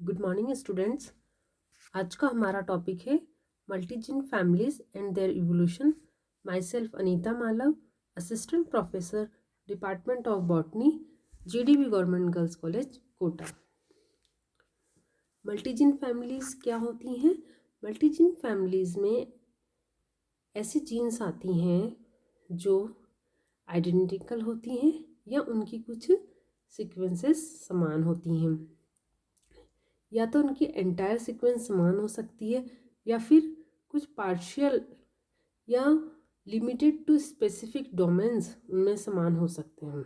Good morning students. आज का हमारा टॉपिक है multigene families and their evolution. My self Anita Malav, assistant professor, department of botany, GDB government girls college Kota. Multigene families क्या होती हैं? मल्टीजीन families में ऐसी जीन्स आती हैं जो आइडेंटिकल होती हैं या उनकी कुछ सीक्वेंसेस समान होती हैं, या तो उनकी एंटायर सीक्वेंस समान हो सकती है या फिर कुछ पार्शियल या लिमिटेड टू स्पेसिफिक डोमेन्स उनमें समान हो सकते हैं।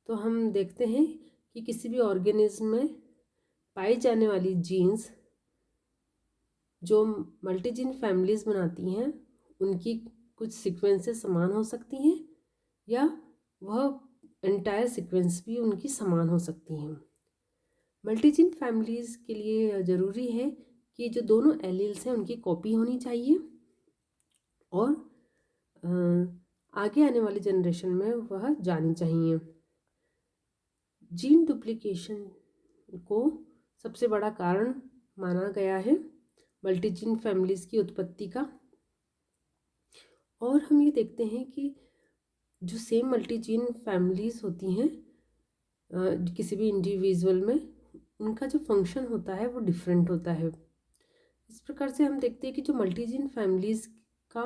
तो हम देखते हैं कि किसी भी ऑर्गेनिज्म में पाई जाने वाली जीन्स जो मल्टीजीन फैमिलीज बनाती हैं उनकी कुछ सीक्वेंसेस समान हो सकती हैं या वह एंटायर सीक्वेंस भी उनकी समान हो सकती हैं। मल्टीजीन फैमिलीज के लिए ज़रूरी है कि जो दोनों एलील्स हैं उनकी कॉपी होनी चाहिए और आगे आने वाली जनरेशन में वह जानी चाहिए। जीन डुप्लीकेशन को सबसे बड़ा कारण माना गया है मल्टीजीन फैमिलीज की उत्पत्ति का। और हम ये देखते हैं कि जो सेम मल्टीजीन फैमिलीज होती हैं किसी भी इंडिविजुअल में, उनका जो फंक्शन होता है वो डिफरेंट होता है। इस प्रकार से हम देखते हैं कि जो मल्टीजीन फैमिलीज का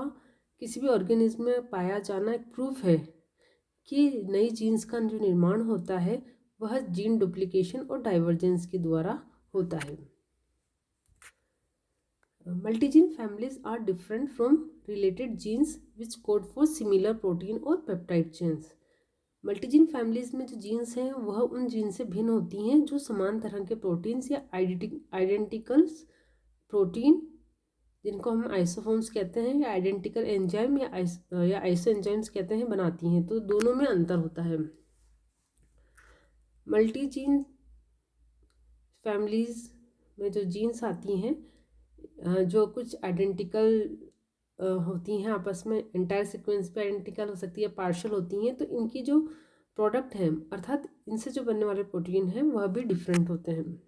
किसी भी ऑर्गेनिज्म में पाया जाना एक प्रूफ है कि नई जीन्स का जो निर्माण होता है वह जीन डुप्लीकेशन और डाइवर्जेंस के द्वारा होता है। Multigene families are different from related genes which code for similar protein और पेप्टाइड चेन्स। मल्टीजीन फैमिलीज में जो जीन्स हैं वह उन जीन से भिन्न होती हैं जो समान तरह के प्रोटीन्स या आइडेंटिकल्स प्रोटीन, जिनको हम आइसोफॉर्म्स कहते हैं, या आइडेंटिकल एंजाइम या आइसो एंजाइम्स कहते हैं, बनाती हैं। तो दोनों में अंतर होता है। मल्टीजीन फैमिलीज में जो जीन्स आती हैं जो कुछ आइडेंटिकल होती हैं आपस में, एंटायर सीक्वेंस पे आइडेंटिकल हो सकती है, पार्शियल होती हैं, तो इनकी जो प्रोडक्ट है अर्थात इनसे जो बनने वाले प्रोटीन हैं वह भी डिफरेंट होते हैं।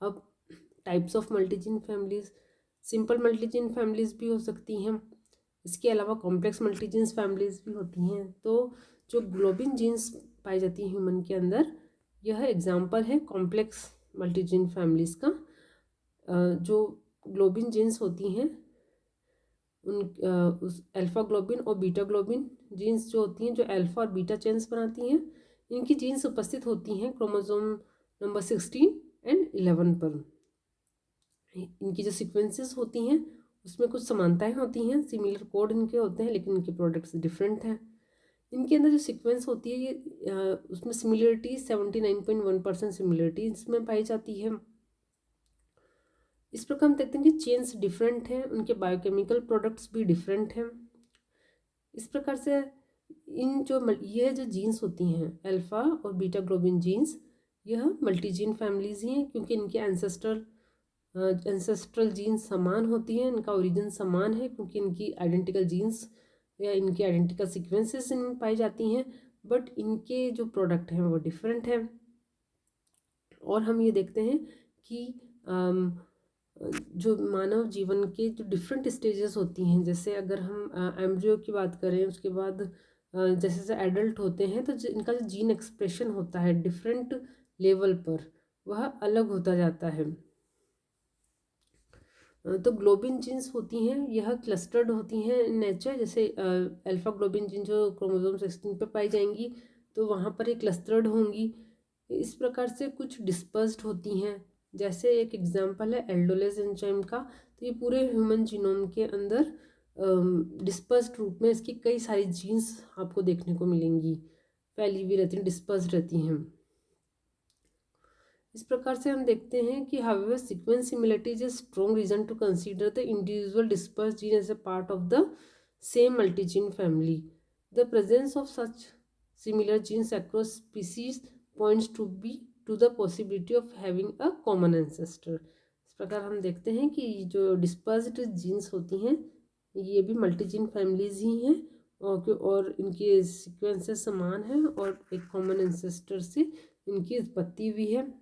अब types of multigene families, simple multigene families भी हो सकती हैं, इसके अलावा कॉम्प्लेक्स मल्टीजीन्स फैमिलीज भी होती हैं। तो जो ग्लोबिन जीन्स पाई जाती हैं ह्यूमन के अंदर, यह एग्जाम्पल है कॉम्प्लेक्स मल्टीजीन फैमिलीज का। जो ग्लोबिन जीन्स होती हैं उन उस अल्फा ग्लोबिन और बीटा ग्लोबिन जीन्स जो होती हैं, जो अल्फा और बीटा चेन्स बनाती हैं, इनकी जीन्स उपस्थित होती हैं क्रोमोसोम नंबर 16 एंड 11 पर। इनकी जो सीक्वेंसेस होती हैं उसमें कुछ समानताएं होती हैं, सिमिलर कोड इनके होते हैं, लेकिन इनके प्रोडक्ट्स डिफरेंट हैं। इनके अंदर जो सीक्वेंस होती है ये उसमें सिमिलरिटी 79.1% सिमिलरिटी इसमें पाई जाती है। इस प्रकार हम देखते हैं कि चेन्स डिफरेंट हैं, उनके बायोकेमिकल प्रोडक्ट्स भी डिफरेंट हैं। इस प्रकार से ये जो जीन्स होती हैं अल्फा और बीटा ग्लोबिन जीन्स, यह मल्टीजीन फैमिलीज ही हैं क्योंकि इनके एंसेस्ट्रल जीन्स समान होती हैं, इनका ओरिजिन समान है क्योंकि इनकी आइडेंटिकल जीन्स या इनकी आइडेंटिकल सीक्वेंसेस इनमें पाई जाती हैं, बट इनके जो प्रोडक्ट हैं वो डिफरेंट हैं। और हम ये देखते हैं कि जो मानव जीवन के जो डिफरेंट स्टेजेस होती हैं, जैसे अगर हम एम्ब्रियो की बात करें, उसके बाद जैसे जैसे एडल्ट होते हैं तो इनका जो जीन एक्सप्रेशन होता है डिफरेंट लेवल पर वह अलग होता जाता है। तो ग्लोबिन जीन्स होती हैं यह क्लस्टर्ड होती हैं इन नेचर, जैसे अल्फा ग्लोबिन जीन जो क्रोमोसोम 16 पे पाई जाएंगी तो वहाँ पर ये क्लस्टर्ड होंगी। इस प्रकार से कुछ डिस्पर्स्ड होती हैं, जैसे एक एग्जांपल है एल्डोलेज एंजाइम का। तो ये पूरे ह्यूमन जीनोम के अंदर डिस्पर्स्ड रूप में इसकी कई सारी जीन्स आपको देखने को मिलेंगी, फैली हुई रहती हैं, डिस्पर्स्ड रहती हैं। इस प्रकार से हम देखते हैं कि however sequence similarity is a strong reason to consider the individual dispersed gene as a part of the same multigene family. The presence of such similar genes across species points to the possibility of having a common ancestor. इस प्रकार हम देखते हैं कि जो dispersed jeans होती हैं ये भी मल्टीजीन फैमिलीज ही हैं और इनके सीक्वेंसेस समान हैं और एक कॉमन एंसेस्टर से इनकी उत्पत्ति हुई है।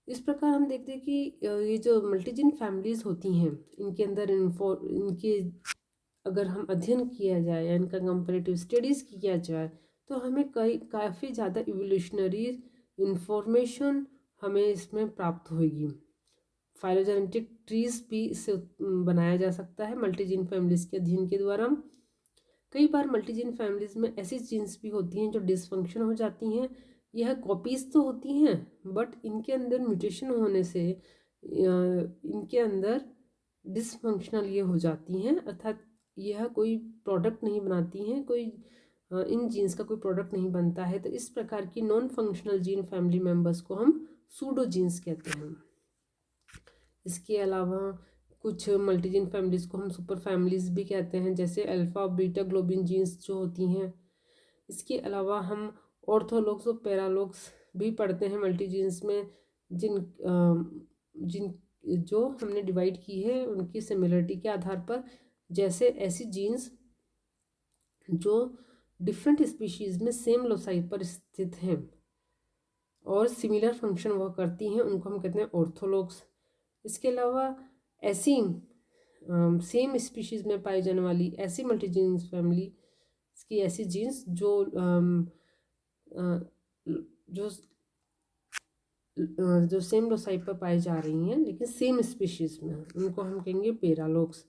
इस प्रकार हम देखते हैं कि ये जो मल्टीजीन फैमिलीज होती हैं, इनके अंदर इनके अगर हम अध्ययन किया जाए या इनका कंपैरेटिव स्टडीज़ किया जाए तो हमें काफ़ी ज़्यादा इवोल्यूशनरी इंफॉर्मेशन हमें इसमें प्राप्त होगी। फाइलोजेनेटिक ट्रीज भी इससे बनाया जा सकता है मल्टीजीन फैमिलीज के अध्ययन के द्वारा। कई बार मल्टीजीन फैमिलीज में ऐसी जीन्स भी होती हैं जो डिसफंक्शन हो जाती हैं। यह कॉपीज तो होती हैं बट इनके अंदर म्यूटेशन होने से इनके अंदर डिसफंक्शनल ये हो जाती हैं, अर्थात यह कोई प्रोडक्ट नहीं बनाती हैं, कोई इन जीन्स का कोई प्रोडक्ट नहीं बनता है। तो इस प्रकार की non functional gene family members को हम सूडो जीन्स कहते हैं। इसके अलावा कुछ मल्टीजीन फैमिलीज को हम सुपर फैमिलीज भी कहते हैं, जैसे अल्फा बीटा ग्लोबिन जीन्स जो होती हैं। इसके अलावा हम ऑर्थोलॉग्स और पैरालॉग्स भी पढ़ते हैं मल्टीजीन्स में, जिन जो हमने डिवाइड की है उनकी सिमिलरिटी के आधार पर। जैसे ऐसी जीन्स जो डिफरेंट स्पीशीज़ में सेम लोसाई पर स्थित हैं और सिमिलर फंक्शन वह करती हैं, उनको हम कहते हैं ऑर्थोलॉग्स। इसके अलावा ऐसी सेम स्पीशीज़ में पाई जाने वाली ऐसी मल्टीजीन्स फैमिली की ऐसी जीन्स जो सेम लोसाई पर पाई जा रही हैं लेकिन सेम स्पीशीज़ में, उनको हम कहेंगे पैरालॉग्स।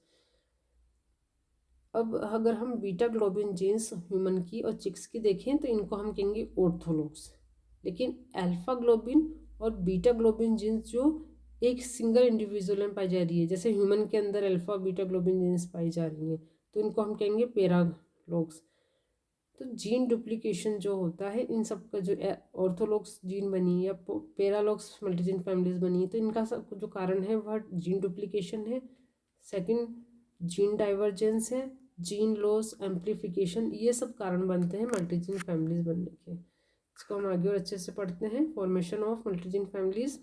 अब अगर हम बीटा ग्लोबिन जीन्स ह्यूमन की और चिक्स की देखें तो इनको हम कहेंगे ऑर्थोलॉग्स। लेकिन अल्फा ग्लोबिन और बीटा ग्लोबिन जीन्स जो एक सिंगल इंडिविजुअल में पाई जा रही है, जैसे ह्यूमन के अंदर अल्फा बीटा ग्लोबिन जीन्स पाई जा रही हैं, तो इनको हम कहेंगे पैरालॉग्स। तो जीन डुप्लीकेशन जो होता है इन सब का, जो ऑर्थोलॉग्स जीन बनी या पैरालॉग्स मल्टीजीन फैमिलीज बनी, तो इनका सब जो कारण है वह जीन डुप्लीकेशन है। सेकंड जीन डाइवर्जेंस है, जीन लॉस, एम्प्लीफिकेशन, ये सब कारण बनते हैं मल्टीजीन फैमिलीज बनने के। इसको हम आगे और अच्छे से पढ़ते हैं। Formation of multigene families.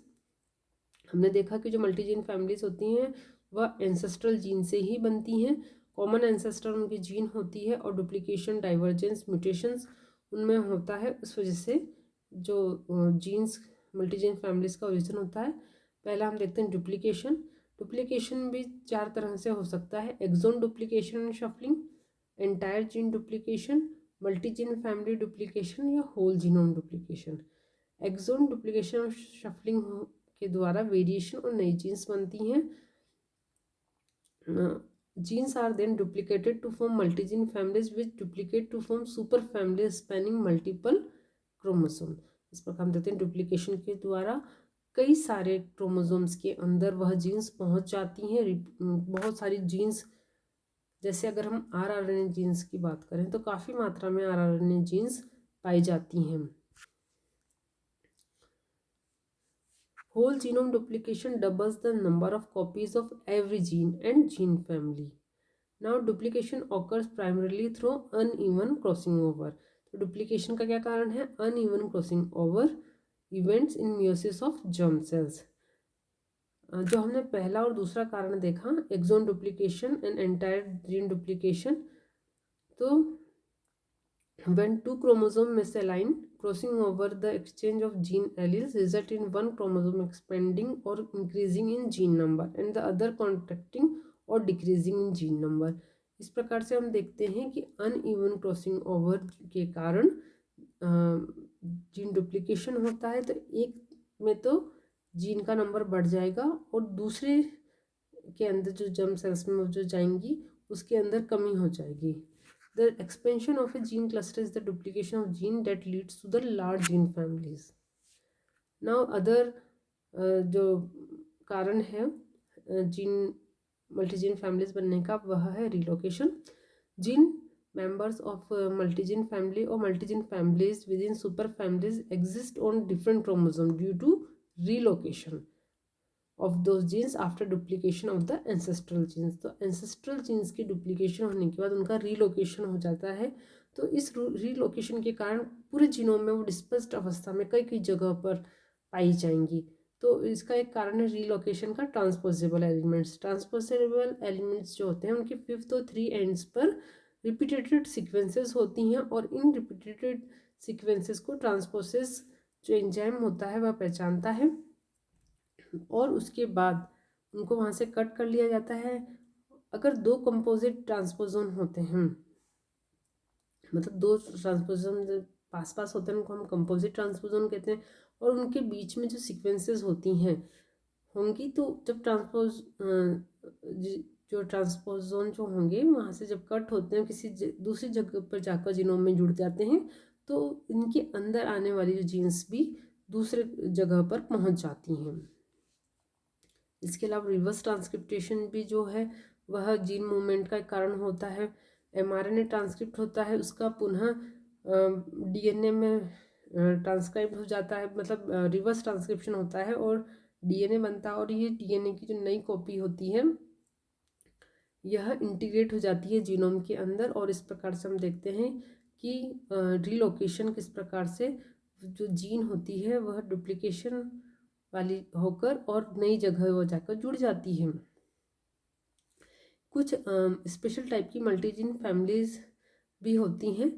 हमने देखा कि जो मल्टीजीन फैमिलीज होती हैं वह एंसेस्ट्रल जीन से ही बनती हैं। कॉमन एंसेस्टर उनकी जीन होती है और डुप्लीकेशन, डाइवर्जेंस, म्यूटेशंस उनमें होता है। उस वजह से जो जीन्स मल्टीजीन फैमिलीज का ओरिजिन होता है। पहला हम देखते हैं डुप्लीकेशन। डुप्लीकेशन भी 4 तरह से हो सकता है: exon duplication and shuffling, entire gene duplication, multigene family duplication या whole genome duplication. Exon duplication और शफलिंग के द्वारा वेरिएशन और नई जीन्स बनती हैं। Genes are then duplicated to form multigene families which duplicate to form super families spanning multiple chromosome. इस प्रकार हम देखते हैं डुप्लीकेशन के द्वारा कई सारे क्रोमोसोम्स के अंदर वह जीन्स पहुंच जाती हैं। बहुत सारी जीन्स, जैसे अगर हम आरआरएनए जीन्स की बात करें तो काफ़ी मात्रा में आरआरएनए जीन्स पाई जाती हैं। Whole genome duplication doubles the number of copies of every gene and gene family. Now duplication occurs primarily through uneven crossing over. तो डुप्लीकेशन का क्या कारण है? Uneven crossing over events in meiosis of germ cells. जो हमने पहला और दूसरा कारण देखा, exon duplication and entire gene duplication, तो when two chromosomes misalign, crossing over the exchange of gene alleles result in one chromosome expanding or increasing in gene number and the other contracting or decreasing in gene number. इस प्रकार से हम देखते हैं कि uneven crossing over के कारण gene duplication होता है। तो एक में तो जीन का नंबर बढ़ जाएगा और दूसरे के अंदर जो जर्म सेल्स में जो जाएंगी उसके अंदर कमी हो जाएगी। The expansion of a gene cluster is the duplication of gene that leads to the large gene families. Now other जो कारण है जीन मल्टीजीन फैमिलीज बनने का, वह है relocation. Gene members of multigen family or multigen families within super families exist on different chromosomes due to relocation of those genes after duplication of the ancestral genes. तो ancestral genes की duplication होने के बाद उनका relocation हो जाता है। तो इस relocation के कारण पूरे जीनोम में वो डिस्पर्स्ड अवस्था में कई कई जगह पर पाई जाएंगी। तो इसका एक कारण है relocation का ट्रांसपोजेबल एलिमेंट्स। ट्रांसपोजेबल एलिमेंट्स जो होते हैं उनके 5th और 3 एंड्स पर रिपीटेटेड सीक्वेंसेस होती हैं और इन रिपीटेटेड सीक्वेंसेस को ट्रांसपोसेस जो एंजाइम होता है वह पहचानता है और उसके बाद उनको वहाँ से कट कर लिया जाता है। अगर दो कंपोजिट ट्रांसपोजोन होते हैं, मतलब दो ट्रांसपोजोन पास पास होते हैं, उनको हम कंपोजिट ट्रांसपोजोन कहते हैं। और उनके बीच में जो सीक्वेंसेस होती हैं होंगी, तो जब जो ट्रांसपोजोन जो होंगे वहाँ से जब कट होते हैं, किसी दूसरी जगह पर जाकर जीनोम में जुड़ जाते हैं, तो इनके अंदर आने वाली जो जीन्स भी दूसरे जगह पर पहुँच जाती हैं। इसके अलावा रिवर्स ट्रांसक्रिप्टेशन भी जो है वह जीन मूवमेंट का एक कारण होता है। mRNA ट्रांसक्रिप्ट होता है, उसका पुनः DNA में ट्रांसक्राइब हो जाता है, मतलब रिवर्स ट्रांसक्रिप्शन होता है और DNA बनता है। और ये DNA की जो नई कॉपी होती है यह इंटीग्रेट हो जाती है जीनोम के अंदर। और इस प्रकार से हम देखते हैं कि रीलोकेशन किस प्रकार से जो जीन होती है वह डुप्लीकेशन वाली होकर और नई जगह वो जाकर जुड़ जाती है। कुछ स्पेशल टाइप की मल्टीजीन फैमिलीज भी होती हैं,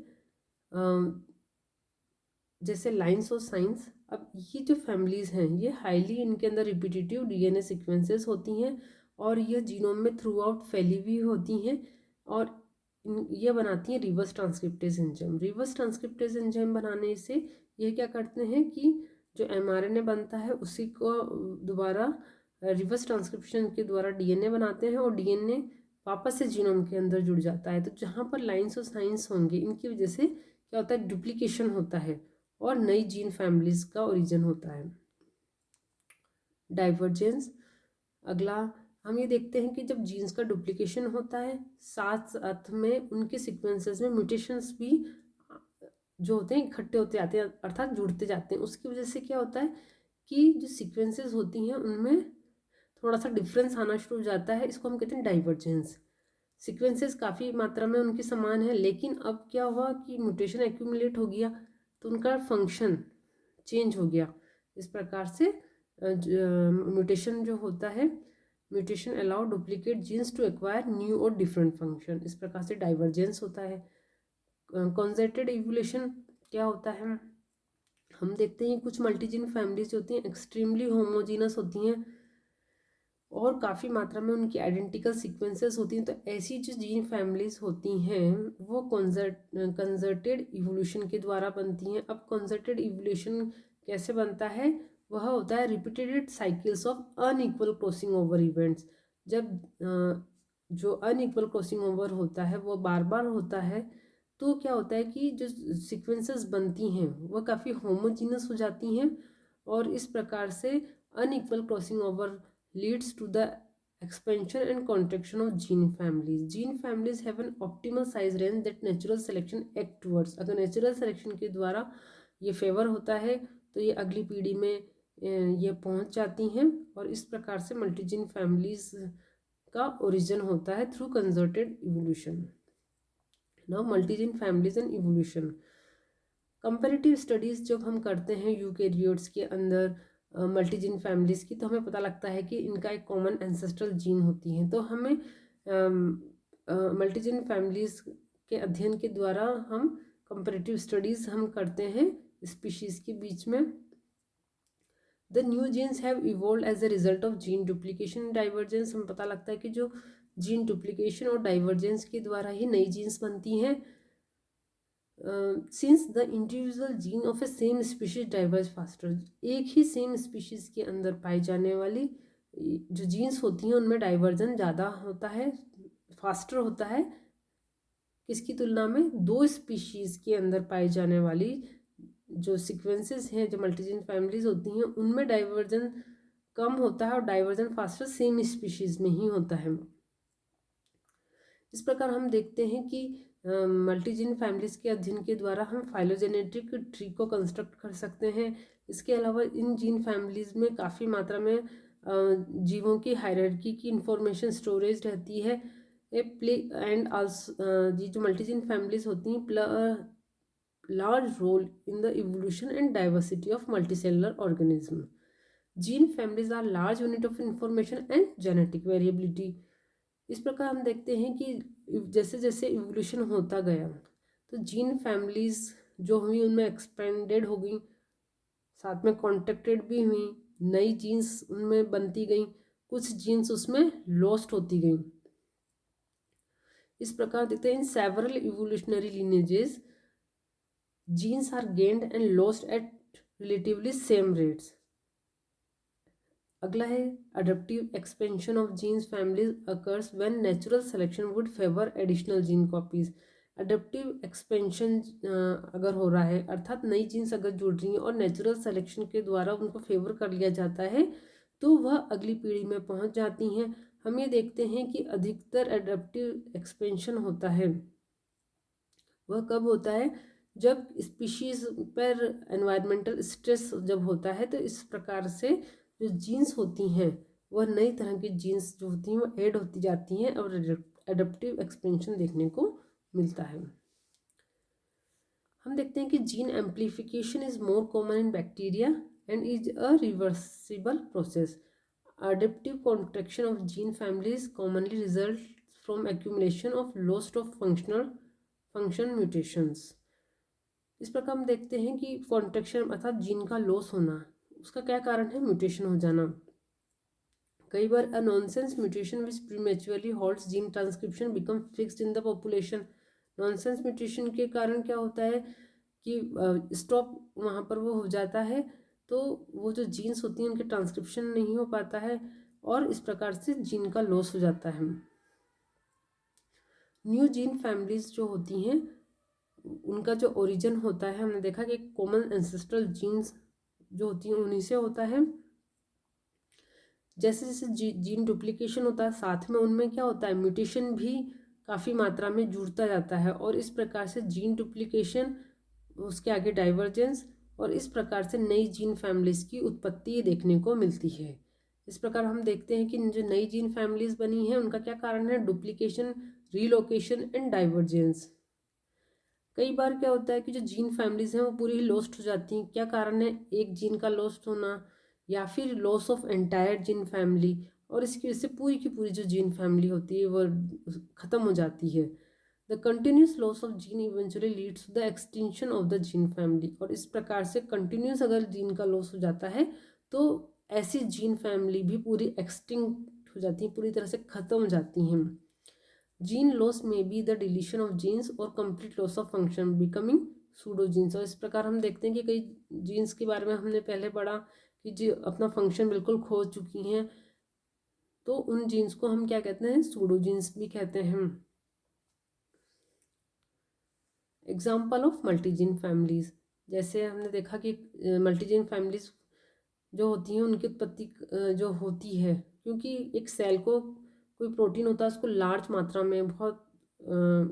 जैसे लाइन्स और साइंस। अब ये जो फैमिलीज हैं ये हाईली इनके अंदर रिपीटेटिव DNA सीक्वेंसेस होती हैं और यह जीनोम में थ्रू आउट फैली हुई होती हैं और ये बनाती हैं reverse transcriptase enzyme. Reverse transcriptase enzyme बनाने से ये क्या करते हैं कि जो mRNA बनता है उसी को दोबारा रिवर्स ट्रांसक्रिप्शन के द्वारा DNA बनाते हैं और DNA वापस से जीनोम के अंदर जुड़ जाता है। तो जहाँ पर लाइन्स और साइंस होंगे इनकी वजह से क्या होता है, डुप्लीकेशन होता है और नई जीन फैमिलीज का ओरिजिन होता है। डाइवर्जेंस, अगला हम ये देखते हैं कि जब जीन्स का डुप्लीकेशन होता है साथ साथ में उनके सीक्वेंसेस में म्यूटेशंस भी जो होते हैं इकट्ठे होते जाते हैं, अर्थात जुड़ते जाते हैं। उसकी वजह से क्या होता है कि जो सीक्वेंसेस होती हैं उनमें थोड़ा सा डिफरेंस आना शुरू हो जाता है। इसको हम कहते हैं डाइवर्जेंस। सीक्वेंसेस काफ़ी मात्रा में उनके समान है, लेकिन अब क्या हुआ कि म्यूटेशन एक्यूमुलेट हो गया तो उनका फंक्शन चेंज हो गया। इस प्रकार से म्यूटेशन जो होता है, mutation allow duplicate genes to acquire new और डिफरेंट फंक्शन। इस प्रकार से डाइवर्जेंस होता है। कॉन्जर्टेड इवोल्यूशन क्या होता है, हम देखते हैं कुछ मल्टीजीन फैमिलीज होती हैं एक्सट्रीमली होमोजीनस होती हैं और काफ़ी मात्रा में उनकी आइडेंटिकल सीक्वेंसेस होती हैं। तो ऐसी जो जीन फैमिलीज होती हैं वो कंजर्टेड इवोल्यूशन के द्वारा बनती हैं। अब कंजर्टेड इवोल्यूशन कैसे बनता है, वह होता है repeated cycles of unequal crossing over events. जब जो अनइक्वल क्रॉसिंग ओवर होता है वो बार बार होता है तो क्या होता है कि जो सीक्वेंसेस बनती हैं वह काफ़ी होमोजीनस हो जाती हैं और इस प्रकार से unequal crossing over leads to the expansion and contraction of gene families. Gene families have an optimal size range that natural selection act towards. अगर natural selection के द्वारा ये फेवर होता है तो ये अगली पीढ़ी में ये पहुंच जाती हैं और इस प्रकार से मल्टीजीन फैमिलीज का ओरिजिन होता है through concerted evolution. Now multigene families and evolution. Comparative studies जब हम करते हैं यूकेरियोट्स के अंदर मल्टीजीन फैमिलीज की, तो हमें पता लगता है कि इनका एक कॉमन एंसेस्ट्रल जीन होती है। तो हमें मल्टीजीन फैमिलीज के अध्ययन के द्वारा हम कंपैरेटिव स्टडीज हम करते हैं स्पीशीज के बीच में। The new genes have evolve as a result of gene duplication divergence. हमें पता लगता है कि जो जीन डुप्लीकेशन और डाइवर्जेंस के द्वारा ही नई जीन्स बनती हैं। Since the individual gene of A same species diverge faster, एक ही सेम स्पीशीज के अंदर पाई जाने वाली जो जीन्स होती हैं उनमें डाइवर्जन ज़्यादा होता है, फास्टर होता है। किसकी तुलना में, दो स्पीशीज के अंदर पाई जाने वाली जो सीक्वेंसेस हैं जो मल्टीजीन फैमिलीज होती हैं उनमें डाइवर्जन कम होता है और डाइवर्जन फास्टर सेम स्पीशीज में ही होता है। इस प्रकार हम देखते हैं कि मल्टीजीन फैमिलीज के अध्ययन के द्वारा हम फाइलोजेनेटिक ट्री को कंस्ट्रक्ट कर सकते हैं। इसके अलावा इन जीन फैमिलीज में काफ़ी मात्रा में जीवों की हायरार्की की इंफॉर्मेशन स्टोरेज रहती है। प्ले एंड आल्सो ये जो मल्टीजीन फैमिलीज होती हैं play large role in the evolution and diversity of multicellular organism. Gene families are large unit of information and genetic variability. इस प्रकार हम देखते हैं कि जैसे जैसे इवोल्यूशन होता गया तो जीन फैमिलीज जो हुई उनमें एक्सपेंडेड हो गई, साथ में कॉन्ट्रैक्टेड भी हुई, नई जीन्स उनमें बनती गई, कुछ जीन्स उसमें लॉस्ट होती गई। इस प्रकार देखते हैं in several evolutionary lineages genes are gained and lost at relatively same rates. अगला है adaptive expansion of genes families occurs when natural selection would favour additional gene copies. Adaptive expansion अगर हो रहा है अर्थात नई जीन्स अगर जुड़ रही हैं और नेचुरल सिलेक्शन के द्वारा उनको फेवर कर लिया जाता है तो वह अगली पीढ़ी में पहुंच जाती हैं। हम ये देखते हैं कि अधिकतर एडप्टिव एक्सपेंशन होता है वह कब होता है, जब स्पीशीज पर एनवायरमेंटल स्ट्रेस जब होता है। तो इस प्रकार से जो जीन्स होती हैं वह नई तरह की जीन्स जो होती हैं वो ऐड होती जाती हैं और एडप्टिव एक्सपेंशन देखने को मिलता है। हम देखते हैं कि gene amplification is more common in bacteria and is a reversible process. Adaptive contraction of gene families commonly results from accumulation of loss of function mutations। इस प्रकार हम देखते हैं कि कॉन्ट्रैक्शन अर्थात जीन का लॉस होना, उसका क्या कारण है, म्यूटेशन हो जाना। कई बार a nonsense mutation which prematurely halts gene transcription become fixed in the population. Nonsense mutation के कारण क्या होता है कि स्टॉप वहाँ पर वो हो जाता है, तो वो जो जीन्स होती हैं उनके ट्रांसक्रिप्शन नहीं हो पाता है और इस प्रकार से जीन का लॉस हो जाता है। न्यू जीन फैमिलीज जो होती हैं उनका जो ओरिजिन होता है, हमने देखा कि कॉमन एंसेस्ट्रल जीन्स जो होती हैं उन्हीं से होता है। जैसे जैसे जीन डुप्लीकेशन होता है साथ में उनमें क्या होता है, म्यूटेशन भी काफ़ी मात्रा में जुड़ता जाता है और इस प्रकार से जीन डुप्लीकेशन, उसके आगे डाइवर्जेंस और इस प्रकार से नई जीन फैमिलीज की उत्पत्ति देखने को मिलती है। इस प्रकार हम देखते हैं कि जो नई जीन फैमिलीज बनी हैं उनका क्या कारण है, डुप्लीकेशन, रीलोकेशन एंड डाइवर्जेंस। कई बार क्या होता है कि जो जीन फैमिलीज हैं वो पूरी ही लॉस्ट हो जाती हैं। क्या कारण है, एक जीन का लॉस्ट होना या फिर loss of entire gene family, और इसकी वजह से पूरी की पूरी जो जीन फैमिली होती है वो ख़त्म हो जाती है। The continuous loss of gene eventually leads to the extinction of the gene family. और इस प्रकार से कंटिन्यूस अगर जीन का लॉस हो जाता है तो ऐसी जीन फैमिली भी पूरी एक्सटिंक्ट हो जाती हैं, पूरी तरह से ख़त्म हो जाती हैं। जीन लॉस में be the deletion of genes और complete loss of function becoming pseudo genes. और इस प्रकार हम देखते हैं कि कई जीन्स के बारे में हमने पहले पढ़ा कि जो अपना फंक्शन बिल्कुल खो चुकी हैं, तो उन जीन्स को हम क्या कहते हैं, सूडो जीन्स भी कहते हैं। एग्जाम्पल ऑफ मल्टीजीन फैमिलीज, जैसे हमने देखा कि मल्टीजीन फैमिलीज जो होती हैं उनकी उत्पत्ति जो होती है, क्योंकि एक सेल को कोई प्रोटीन होता है उसको लार्ज मात्रा में, बहुत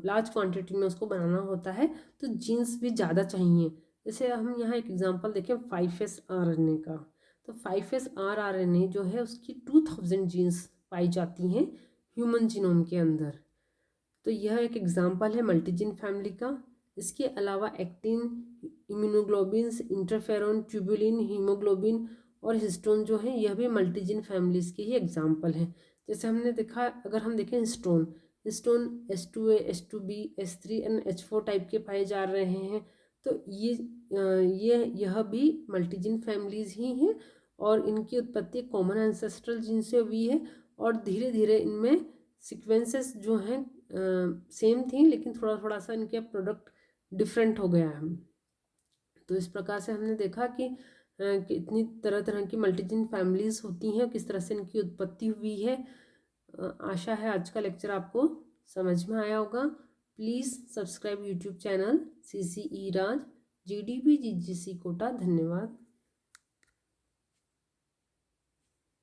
लार्ज क्वांटिटी में उसको बनाना होता है, तो जीन्स भी ज़्यादा चाहिए। जैसे हम यहाँ एक एग्जांपल देखें 5S RNA का, तो 5S RNA जो है उसकी 2000 जीन्स पाई जाती हैं ह्यूमन जीनोम के अंदर। तो यह एक एग्जांपल है मल्टीजीन फैमिली का। इसके अलावा actin, immunoglobins, interferon, tubulin, haemoglobin और हिस्टोन जो है यह भी मल्टीजीन फैमिलीज के ही एग्जाम्पल हैं। जैसे हमने देखा, अगर हम देखें histone H2A, H2B, H3 and H4 type के पाए जा रहे हैं, तो यह भी मल्टीजीन फैमिलीज ही हैं और इनकी उत्पत्ति कॉमन एंसेस्ट्रल जीन से हुई है और धीरे धीरे इनमें सीक्वेंसेस जो हैं सेम थी लेकिन थोड़ा थोड़ा सा इनके प्रोडक्ट डिफरेंट हो गया है। तो इस प्रकार से हमने देखा कि इतनी तरह तरह की मल्टीजीन फैमिलीज होती हैं, किस तरह से इनकी उत्पत्ति हुई है। आशा है आज का लेक्चर आपको समझ में आया होगा। Please subscribe YouTube channel CCE Raj GDP GGC Kota. धन्यवाद।